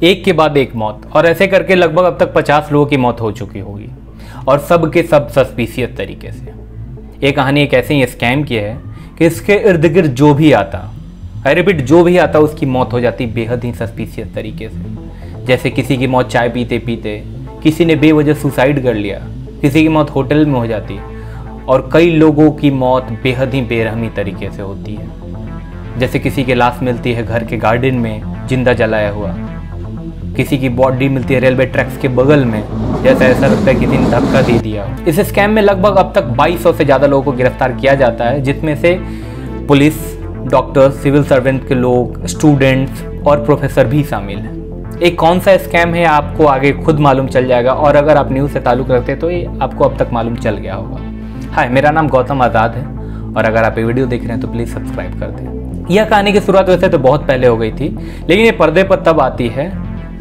एक के बाद एक मौत, और ऐसे करके लगभग अब तक 50 लोगों की मौत हो चुकी होगी, और सब के सब सस्पिशियस तरीके से। ये कहानी एक ऐसे ही स्कैम की है कि इसके इर्द गिर्द जो भी आता, आई रिपीट, जो भी आता उसकी मौत हो जाती बेहद ही सस्पिशियस तरीके से। जैसे किसी की मौत चाय पीते पीते, किसी ने बेवजह सुसाइड कर लिया, किसी की मौत होटल में हो जाती, और कई लोगों की मौत बेहद ही बेरहमी तरीके से होती है। जैसे किसी की लाश मिलती है घर के गार्डन में जिंदा जलाया हुआ, किसी की बॉडी मिलती है रेलवे ट्रैक्स के बगल में, जैसा ऐसा लगता है किसी ने धक्का दे दिया। इस स्कैम में लगभग अब तक 2200 से ज़्यादा लोगों को गिरफ्तार किया जाता है, जिसमें से पुलिस, डॉक्टर्स, सिविल सर्वेंट के लोग, स्टूडेंट्स और प्रोफेसर भी शामिल हैं। एक कौन सा स्कैम है आपको आगे खुद मालूम चल जाएगा, और अगर आप न्यूज़ से ताल्लुक़ रखते हैं तो ये आपको अब तक मालूम चल गया होगा। हाय, मेरा नाम गौतम आज़ाद है, और अगर आप ये वीडियो देख रहे हैं तो प्लीज़ सब्सक्राइब कर दें। यह कहानी की शुरुआत वैसे तो बहुत पहले हो गई थी, लेकिन ये पर्दे पर तब आती है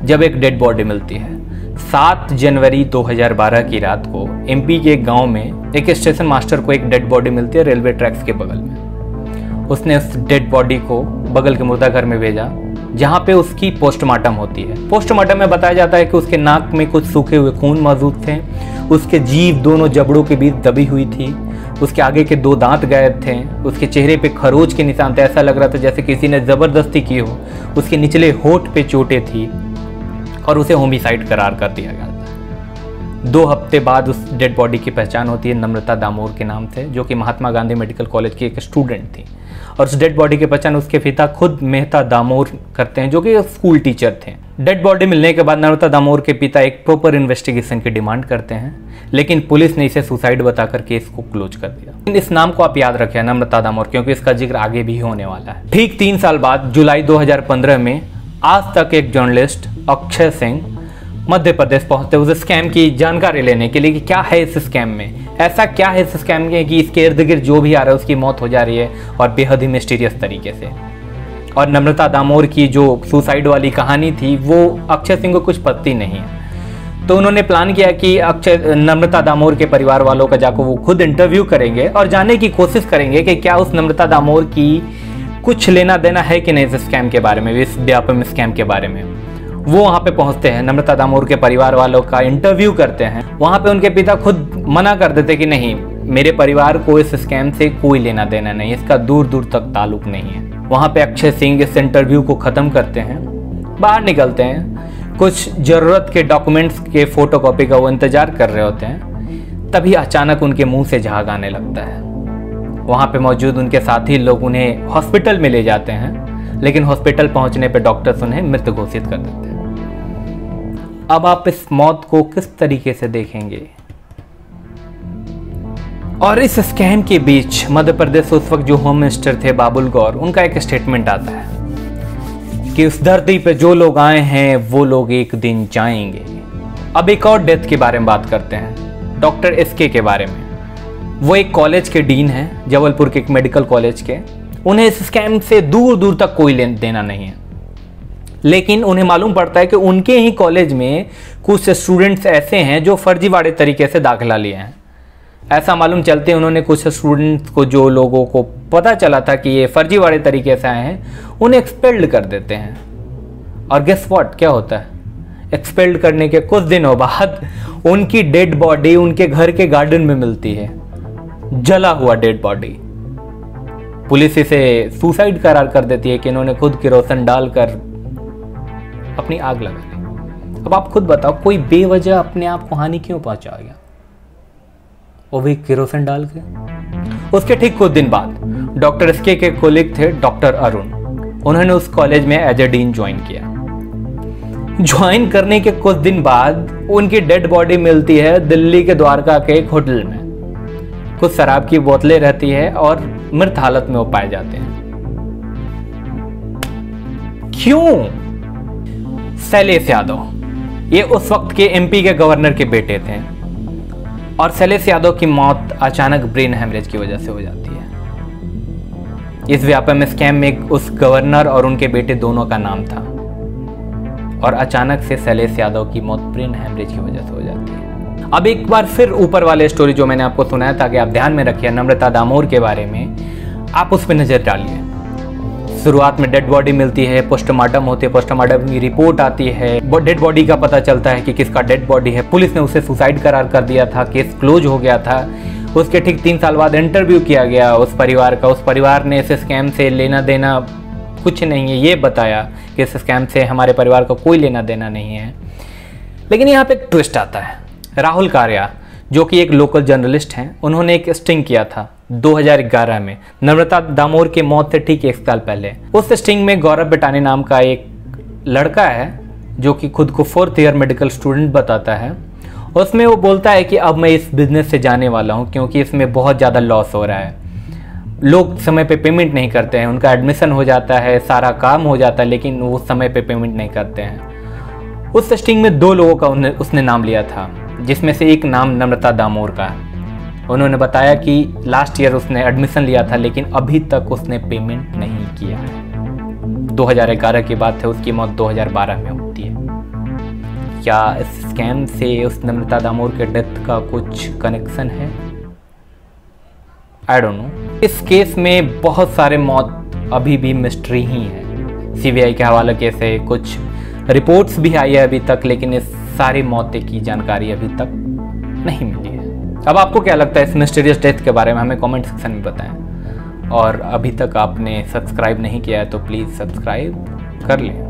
जब एक डेड बॉडी मिलती है। 7 जनवरी 2012 की रात को एमपी के एक गांव में एक स्टेशन मास्टर को एक डेड बॉडी मिलती है रेलवे ट्रैक्स के बगल में। उसने उस डेड बॉडी को बगल के मुर्दा घर में भेजा, जहां पे उसकी पोस्टमार्टम होती है। पोस्टमार्टम में बताया जाता है कि उसके नाक में कुछ सूखे हुए खून मौजूद थे, उसके जीभ दोनों जबड़ों के बीच दबी हुई थी, उसके आगे के 2 दांत गायब थे, उसके चेहरे पे खरोच के निशान थे, ऐसा लग रहा था जैसे किसी ने जबरदस्ती की हो, उसके निचले होठ पे चोटें थी, और उसे होमिसाइड करार कर दिया गया था। 2 हफ्ते बाद उस डेड बॉडी की पहचान होती है नम्रता दामोर के नाम से, जो कि महात्मा गांधी मेडिकल कॉलेज की एक स्टूडेंट थी, और उस डेड बॉडी की पहचान उसके पिता खुद मेहता दामोर करते हैं, जो कि स्कूल टीचर थे। डेड बॉडी मिलने के बाद नम्रता दामोर के पिता एक प्रॉपर इन्वेस्टिगेशन की डिमांड करते हैं, लेकिन पुलिस ने इसे सुसाइड बताकर केस को क्लोज कर दिया। इस नाम को आप याद रखें, नम्रता दामोर, क्योंकि इसका जिक्र आगे भी होने वाला है। ठीक 3 साल बाद जुलाई 2015 में आज तक एक जर्नलिस्ट अक्षय सिंह मध्य प्रदेश पहुंचते उस स्कैम की जानकारी लेने के लिए कि क्या है इस स्कैम में, ऐसा क्या है इस स्कैम में कि इसके इर्द गिर्द जो भी आ रहा है उसकी मौत हो जा रही है, और बेहद ही मिस्टीरियस तरीके से। और नम्रता दामोर की जो सुसाइड वाली कहानी थी वो अक्षय सिंह को कुछ पता नहीं है, तो उन्होंने प्लान किया कि नम्रता दामोर के परिवार वालों का जाकर वो खुद इंटरव्यू करेंगे और जानने की कोशिश करेंगे कि क्या उस नम्रता दामोर की कुछ लेना देना है कि नहीं इस स्कैम के बारे में, इस व्यापम स्कैम के बारे में। वो वहाँ पे पहुँचते हैं, नम्रता दामोर के परिवार वालों का इंटरव्यू करते हैं। वहाँ पे उनके पिता खुद मना कर देते कि नहीं, मेरे परिवार को इस स्कैम से कोई लेना देना नहीं, इसका दूर दूर तक ताल्लुक नहीं है। वहाँ पे अक्षय सिंह इस इंटरव्यू को ख़त्म करते हैं, बाहर निकलते हैं, कुछ ज़रूरत के डॉक्यूमेंट्स के फोटोकॉपी का वो इंतज़ार कर रहे होते हैं। तभी अचानक उनके मुँह से झाग आने लगता है। वहाँ पे मौजूद उनके साथी लोग उन्हें हॉस्पिटल में ले जाते हैं, लेकिन हॉस्पिटल पहुँचने पे डॉक्टर्स उन्हें मृत घोषित कर देते हैं। अब आप इस मौत को किस तरीके से देखेंगे? और इस स्कैम के बीच मध्य प्रदेश उस वक्त जो होम मिनिस्टर थे बाबुल गौर, उनका एक स्टेटमेंट आता है कि उस धरती पे जो लोग आए हैं वो लोग एक दिन जाएंगे। अब एक और डेथ के बारे में बात करते हैं, डॉक्टर एसके के बारे में। वो एक कॉलेज के डीन हैं, जबलपुर के एक मेडिकल कॉलेज के। उन्हें इस स्कैम से दूर दूर तक कोई लेना देना नहीं है, लेकिन उन्हें मालूम पड़ता है कि उनके ही कॉलेज में कुछ स्टूडेंट्स ऐसे हैं जो फर्जीवाड़े तरीके से दाखिला लिए हैं। ऐसा मालूम चलते उन्होंने कुछ स्टूडेंट्स को, जो लोगों को पता चला था कि ये फर्जीवाड़े तरीके से आए हैं, उन्हें एक्सपेल्ड कर देते हैं। और गेस व्हाट, क्या होता है? एक्सपेल्ड करने के कुछ दिनों बाद उनकी डेड बॉडी उनके घर के गार्डन में मिलती है, जला हुआ डेड बॉडी। पुलिस इसे सुसाइड करार कर देती है कि इन्होंने खुद केरोसिन डालकर अपनी आग लगा ली। अब आप खुद बताओ, कोई बेवजह अपने आप को हानि क्यों पहुंचाएगा, वो भी केरोसिन डाल के? उसके ठीक कुछ दिन बाद डॉक्टर एसके के कोलिग थे डॉक्टर अरुण, उन्होंने उस कॉलेज में एज ए डीन ज्वाइन किया। ज्वाइन करने के कुछ दिन बाद उनकी डेड बॉडी मिलती है दिल्ली के द्वारका के एक होटल में। कुछ शराब की बोतलें रहती है और मृत हालत में वो पाए जाते हैं। क्यों? शैलेश यादव, ये उस वक्त के एमपी के गवर्नर के बेटे थे, और शैलेश यादव की मौत अचानक ब्रेन हेमरेज की वजह से हो जाती है। इस व्यापम स्कैम में उस गवर्नर और उनके बेटे दोनों का नाम था, और अचानक से शैलेश यादव की मौत ब्रेन हेमरेज की वजह से हो जाती है। अब एक बार फिर ऊपर वाले स्टोरी जो मैंने आपको सुनाया था कि आप ध्यान में रखिए, नम्रता दामोर के बारे में, आप उस पर नजर डालिए। शुरुआत में डेड बॉडी मिलती है, पोस्टमार्टम होते हैं, पोस्टमार्टम की रिपोर्ट आती है, डेड बॉडी का पता चलता है कि किसका डेड बॉडी है। पुलिस ने उसे सुसाइड करार कर दिया था, केस क्लोज हो गया था। उसके ठीक 3 साल बाद इंटरव्यू किया गया उस परिवार का। उस परिवार ने इस स्कैम से लेना देना कुछ नहीं है, ये बताया कि इस स्कैम से हमारे परिवार का कोई लेना देना नहीं है। लेकिन यहाँ पे एक ट्विस्ट आता है। राहुल कारिया जो कि एक लोकल जर्नलिस्ट हैं, उन्होंने एक स्टिंग किया था 2011 में नम्रता दामोर की मौत से ठीक 1 साल पहले। उस स्टिंग में गौरव बिटानी नाम का एक लड़का है जो कि खुद को 4th ईयर मेडिकल स्टूडेंट बताता है। उसमें वो बोलता है कि अब मैं इस बिजनेस से जाने वाला हूँ क्योंकि इसमें बहुत ज़्यादा लॉस हो रहा है। लोग समय पे पेमेंट नहीं करते हैं, उनका एडमिशन हो जाता है, सारा काम हो जाता है, लेकिन वो समय पे पेमेंट नहीं करते हैं। उस स्टिंग में 2 लोगों का उसने नाम लिया था, जिसमें से एक नाम नम्रता दामोर का है। उन्होंने बताया कि लास्ट ईयर उसने एडमिशन लिया था लेकिन अभी तक उसने पेमेंट नहीं किया है। 2011 की बात है, उसकी मौत 2012 में होती है। क्या इस स्कैम से उस नम्रता दामोर के डेथ का कुछ कनेक्शन है? I don't know. इस केस में बहुत सारे मौत अभी भी मिस्ट्री ही है। सीबीआई के हवाले केस है, कुछ रिपोर्ट्स भी आई है अभी तक, लेकिन इस सारी मौतें की जानकारी अभी तक नहीं मिली है। अब आपको क्या लगता है इस मिस्टीरियस डेथ के बारे में? हमें कमेंट सेक्शन में बताएं। और अभी तक आपने सब्सक्राइब नहीं किया है तो प्लीज़ सब्सक्राइब कर लें।